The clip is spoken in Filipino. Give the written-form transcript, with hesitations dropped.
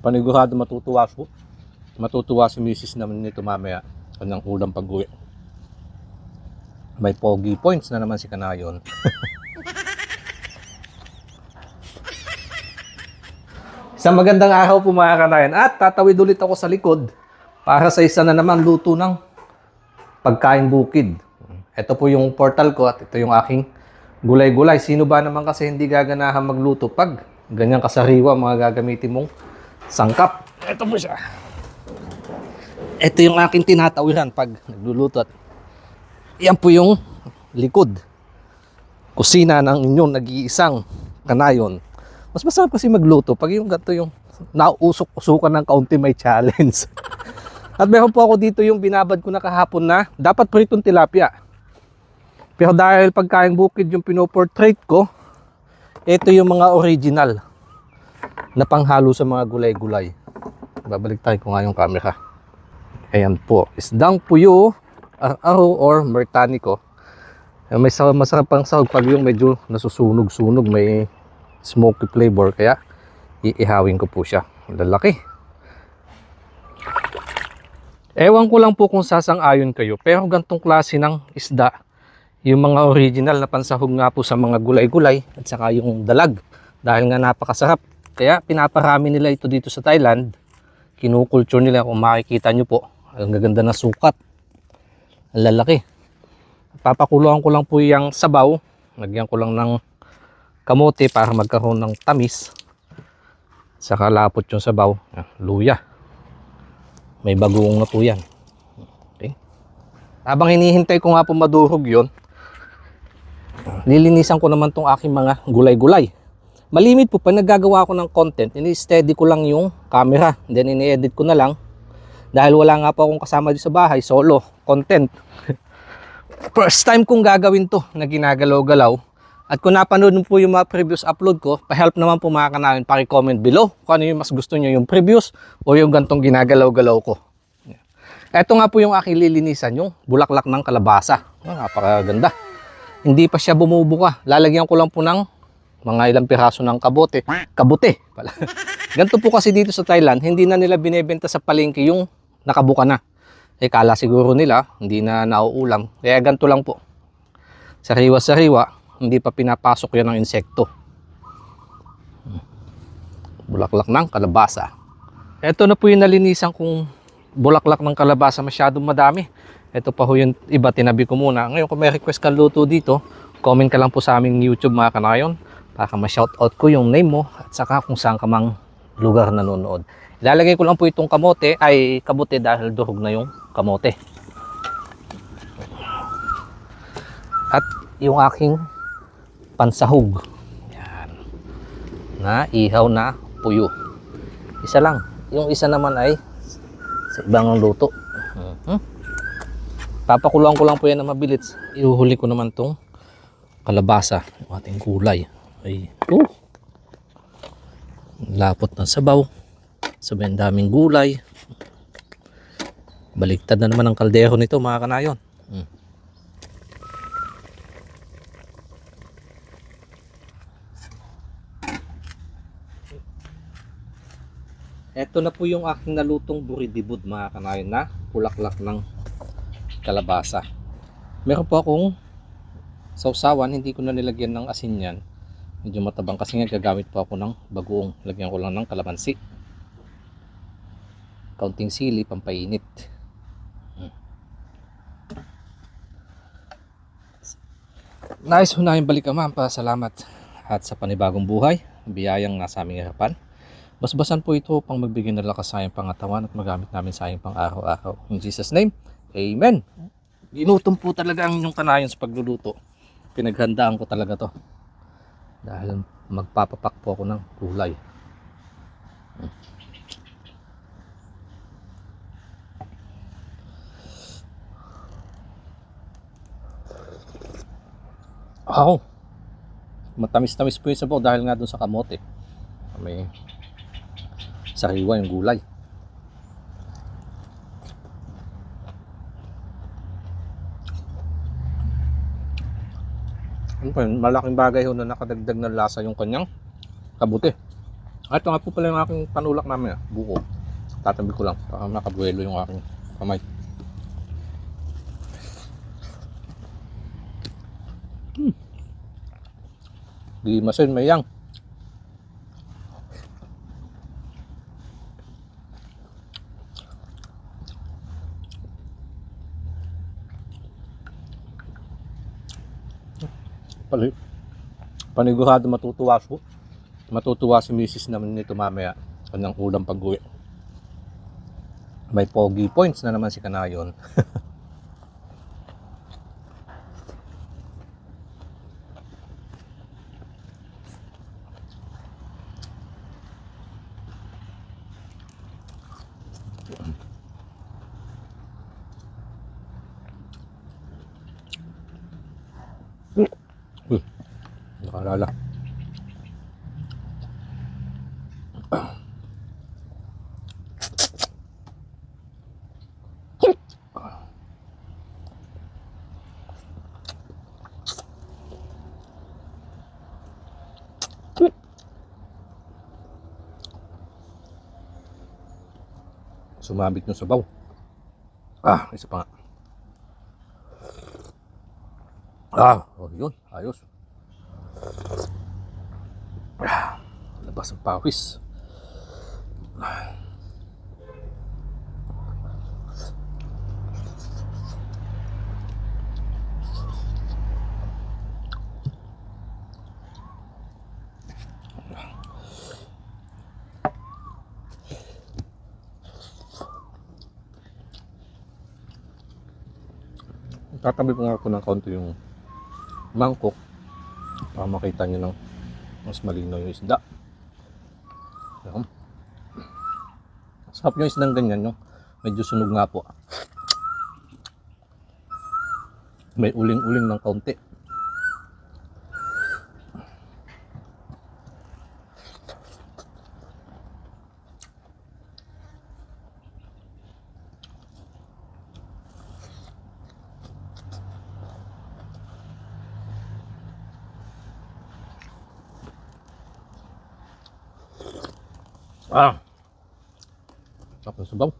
Panigurado matutuwa si Mrs. naman nito mamaya kanyang ulam pag-uwi. May pogi points na naman si Kanayon. Isang magandang araw po mga Kanayon at tatawid ulit ako sa likod para sa isa na naman luto ng pagkain bukid. Ito po yung portal ko at ito yung aking gulay-gulay. Sino ba naman kasi hindi gaganahan magluto pag ganyan kasariwa mga gagamitin mong sangkap. Ito po siya. Ito yung aking tinatawiran pag nagluluto. At yan po yung likod. Kusina ng inyong nag-iisang Kanayon. Mas masarap kasi magluto pag yung ganito yung nauusok-usukan ng kaunti may challenge. At meron po ako dito yung binabad ko na kahapon na dapat pritong tilapia. Pero dahil pagkain bukid yung pinoportrait ko, ito yung mga original na panghalo sa mga gulay-gulay. Babalik tayo ko nga yung camera. Ayan po, isdang puyo, aro or mertaniko. May masarap pang sahog pag yung medyo nasusunog-sunog, may smoky flavor, kaya iihawin ko po siya. Lalaki. Ewan ko lang po kung sasang-ayon kayo, pero gantong klase ng isda, yung mga original na pansahog nga po sa mga gulay-gulay at saka yung dalag, dahil nga napakasarap. Kaya pinaparami nila ito dito sa Thailand. Kinukulture nila, kung makikita nyo po. Ang gaganda na sukat. Ang lalaki. Papakuluan ko lang po yung sabaw. Lagyan ko lang ng kamote para magkaroon ng tamis. Saka lapot yung sabaw. Luya. May bagoong na po yan. Okay. Habang hinihintay ko nga po madurog yon, lilinisan ko naman tong aking mga gulay-gulay. Malimit po, pag naggagawa ko ng content, ini-steady ko lang yung camera. Then ini-edit ko na lang. Dahil wala nga po akong kasama dito sa bahay, solo content. First time kong gagawin to na ginagalaw-galaw. At kung napanood po yung mga previous upload ko, pa-help naman po mga Kanayon, paki-comment below kung ano yung mas gusto nyo, yung previous o yung gantong ginagalaw-galaw ko. Ito nga po yung aking lilinisan, yung bulaklak ng kalabasa. Napakaganda. Hindi pa siya bumubuka. Lalagyan ko lang po ng mga ilang piraso ng kabute pala. Ganito po kasi dito sa Thailand, hindi na nila binebenta sa palengke yung nakabuka na. Kala siguro nila hindi na nauulam. Kaya ganito lang po. Sariwa-sariwa, hindi pa pinapasok yan ng insekto. Bulaklak ng kalabasa. Ito na po yung nalinisan kong bulaklak ng kalabasa, masyadong madami. Ito pa ho yung iba, tinabi ko muna. Ngayon kung may request kang luto dito, comment ka lang po sa aming YouTube mga Kanayon para ma-shoutout ko yung name mo at saka kung saan ka mang lugar nanonood. Ilalagay ko lang po itong kabute dahil durog na yung kamote. At yung aking pansahog. Yan. Na ihaw na puyo. Isa lang. Yung isa naman ay sa ibang luto. Papakuluan ko lang po yan na mabilis. Ihuhuli ko naman tong kalabasa, yung ating gulay. Ay, lapot ng sabaw. Sabay ang daming gulay. Baliktad na naman ang kaldero nito mga Kanayon. Ito na po yung aking nalutong buridibud mga Kanayon na bulaklak ng kalabasa. Meron po akong sausawan, hindi ko na nilagyan ng asin yan. Medyo matabang kasi nga gagamit po ako ng bagoong. Lagyan ko lang ng kalamansi. Kaunting sili, pampainit. Nais ho na yung balikamam pa. Salamat at sa panibagong buhay, biyayang nasa aming harapan. Basbasan po ito pang magbigay ng lakas sa iyong pangatawan at magamit namin sa iyong pang araw-araw. In Jesus' name, Amen. Ginutom po talaga ang inyong Kanayon sa pagluluto. Pinaghandaan ko talaga to. Dahil magpapapak po ako ng gulay. Matamis-tamis po yung sabaw dahil nga dun sa kamote. May sariwa yung gulay. Malaking bagay ho na nakadagdag ng lasa yung kanyang kabuti. Ito nga po pala yung aking panulak namin. Buko. Tatabi ko lang. Para nakabuelo yung aking kamay. Di masin mayang. Panigurado matutuwa si Mrs. naman nito mamaya ng ulam pag-uwi. May pogi points na naman si Kanayon. Nakalala. Sumabit yung sabaw. Isa pa nga. Yun. Ayos. Labas ang pawis. Tatabi ko nga ako ng kaunti yung mangkok para makita nyo ng mas malinaw yung isda. Ayan. Sarap yung isdang ganyan, no? Medyo sunog nga po. May uling-uling ng kaunti. Sarap ng sabaw.